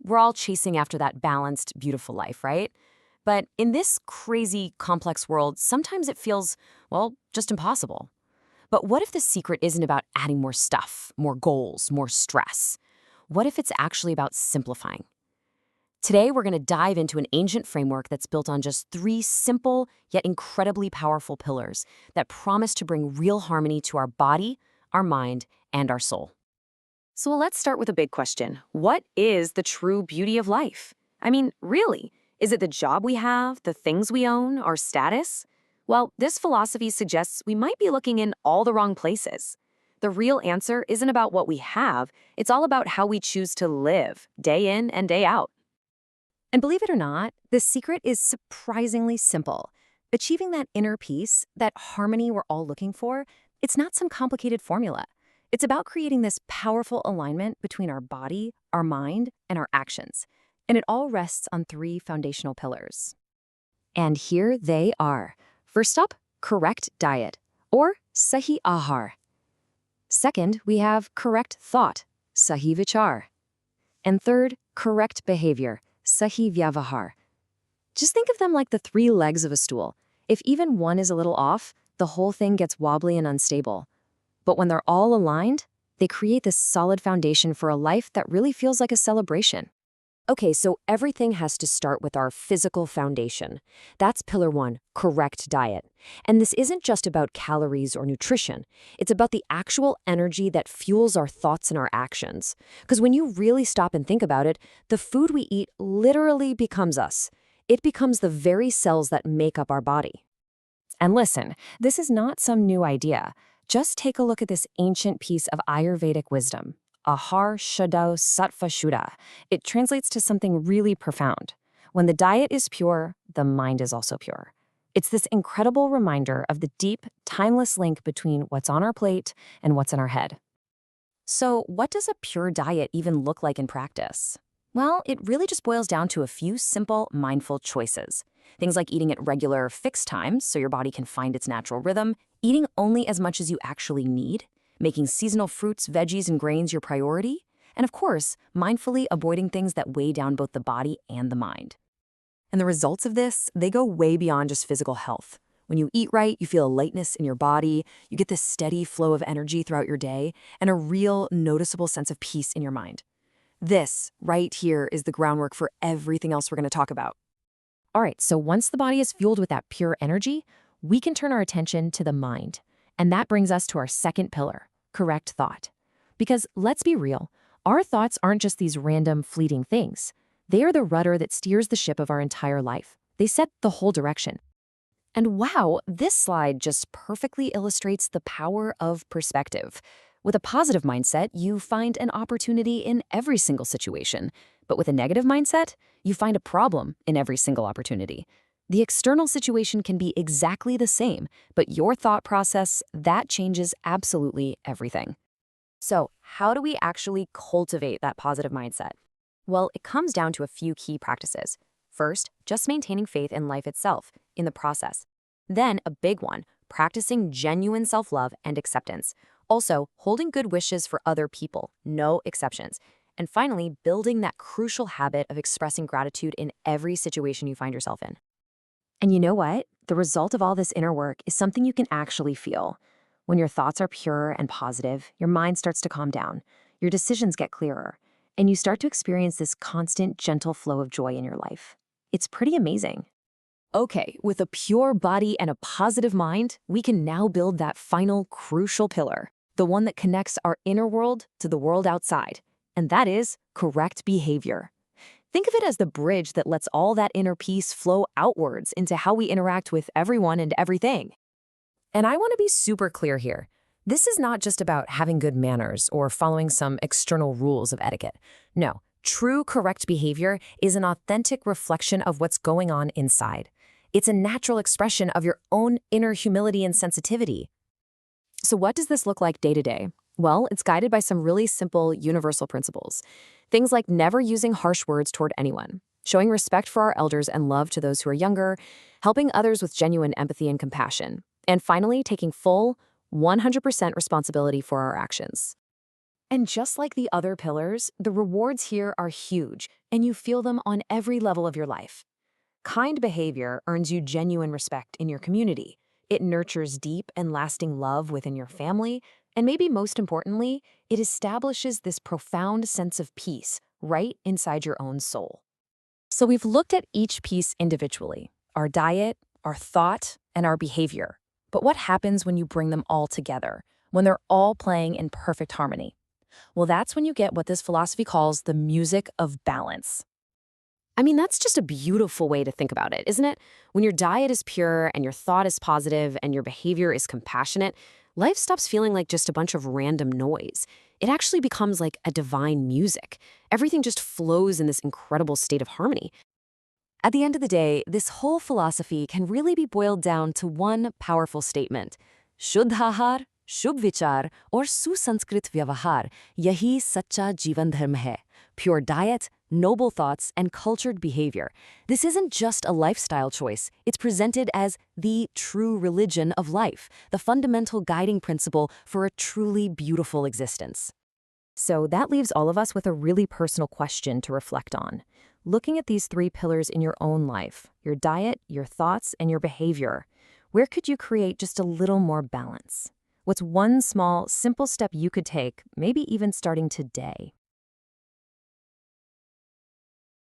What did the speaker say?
we're all chasing after that balanced, beautiful life, right? But in this crazy, complex world, sometimes it feels, well, just impossible. But what if the secret isn't about adding more stuff, more goals, more stress? What if it's actually about simplifying? Today, we're going to dive into an ancient framework that's built on just three simple yet incredibly powerful pillars that promise to bring real harmony to our body, our mind, and our soul. So let's start with a big question. What is the true beauty of life? I mean, really, is it the job we have, the things we own, our status? Well, this philosophy suggests we might be looking in all the wrong places. The real answer isn't about what we have, it's all about how we choose to live, day in and day out. And believe it or not, the secret is surprisingly simple. Achieving that inner peace, that harmony we're all looking for, it's not some complicated formula. It's about creating this powerful alignment between our body, our mind, and our actions. And it all rests on three foundational pillars. And here they are. First up, correct diet, or sahi ahar. Second, we have correct thought, sahi vichar. And third, correct behavior, sahi vyavahar. Just think of them like the three legs of a stool. If even one is a little off, the whole thing gets wobbly and unstable. But when they're all aligned, they create this solid foundation for a life that really feels like a celebration. Okay, so everything has to start with our physical foundation. That's pillar one, correct diet. And this isn't just about calories or nutrition. It's about the actual energy that fuels our thoughts and our actions. Because when you really stop and think about it, the food we eat literally becomes us. It becomes the very cells that make up our body. And listen, this is not some new idea. Just take a look at this ancient piece of Ayurvedic wisdom. Ahar Shadao Sattva Shuddha. It translates to something really profound. When the diet is pure, the mind is also pure. It's this incredible reminder of the deep, timeless link between what's on our plate and what's in our head. So, what does a pure diet even look like in practice? Well, it really just boils down to a few simple, mindful choices. Things like eating at regular, fixed times so your body can find its natural rhythm, eating only as much as you actually need, making seasonal fruits, veggies, and grains your priority, and of course, mindfully avoiding things that weigh down both the body and the mind. And the results of this, they go way beyond just physical health. When you eat right, you feel a lightness in your body, you get this steady flow of energy throughout your day, and a real, noticeable sense of peace in your mind. This, right here, is the groundwork for everything else we're going to talk about. All right, so once the body is fueled with that pure energy, we can turn our attention to the mind. And that brings us to our second pillar, correct thought. Because let's be real, our thoughts aren't just these random, fleeting things. They are the rudder that steers the ship of our entire life. They set the whole direction. And wow, this slide just perfectly illustrates the power of perspective. With a positive mindset, you find an opportunity in every single situation. But with a negative mindset, you find a problem in every single opportunity. The external situation can be exactly the same, but your thought process, that changes absolutely everything. So, how do we actually cultivate that positive mindset? Well, it comes down to a few key practices. First, just maintaining faith in life itself, in the process. Then, a big one, practicing genuine self-love and acceptance. Also, holding good wishes for other people, no exceptions. And finally, building that crucial habit of expressing gratitude in every situation you find yourself in. And you know what? The result of all this inner work is something you can actually feel. When your thoughts are pure and positive, your mind starts to calm down, your decisions get clearer, and you start to experience this constant, gentle flow of joy in your life. It's pretty amazing. Okay, with a pure body and a positive mind, we can now build that final, crucial pillar, the one that connects our inner world to the world outside, and that is correct behavior. Think of it as the bridge that lets all that inner peace flow outwards into how we interact with everyone and everything. And I want to be super clear here. This is not just about having good manners or following some external rules of etiquette. No, true correct behavior is an authentic reflection of what's going on inside. It's a natural expression of your own inner humility and sensitivity. So what does this look like day to day? Well, it's guided by some really simple, universal principles. Things like never using harsh words toward anyone, showing respect for our elders and love to those who are younger, helping others with genuine empathy and compassion, and finally, taking full, 100% responsibility for our actions. And just like the other pillars, the rewards here are huge, and you feel them on every level of your life. Kind behavior earns you genuine respect in your community. It nurtures deep and lasting love within your family, and maybe most importantly, it establishes this profound sense of peace right inside your own soul. So we've looked at each piece individually, our diet, our thought, and our behavior. But what happens when you bring them all together, when they're all playing in perfect harmony? Well, that's when you get what this philosophy calls the music of balance. I mean, that's just a beautiful way to think about it, isn't it? When your diet is pure and your thought is positive and your behavior is compassionate, life stops feeling like just a bunch of random noise. It actually becomes like a divine music. Everything just flows in this incredible state of harmony. At the end of the day, this whole philosophy can really be boiled down to one powerful statement. Shuddhahar, Shubh Vichar और सुसंस्कृत व्यवहार यही सच्चा जीवन धर्म है. Pure diet, noble thoughts, and cultured behavior. This isn't just a lifestyle choice. It's presented as the true religion of life, the fundamental guiding principle for a truly beautiful existence. So that leaves all of us with a really personal question to reflect on. Looking at these three pillars in your own life, your diet, your thoughts, and your behavior, where could you create just a little more balance? What's one small, simple step you could take, maybe even starting today?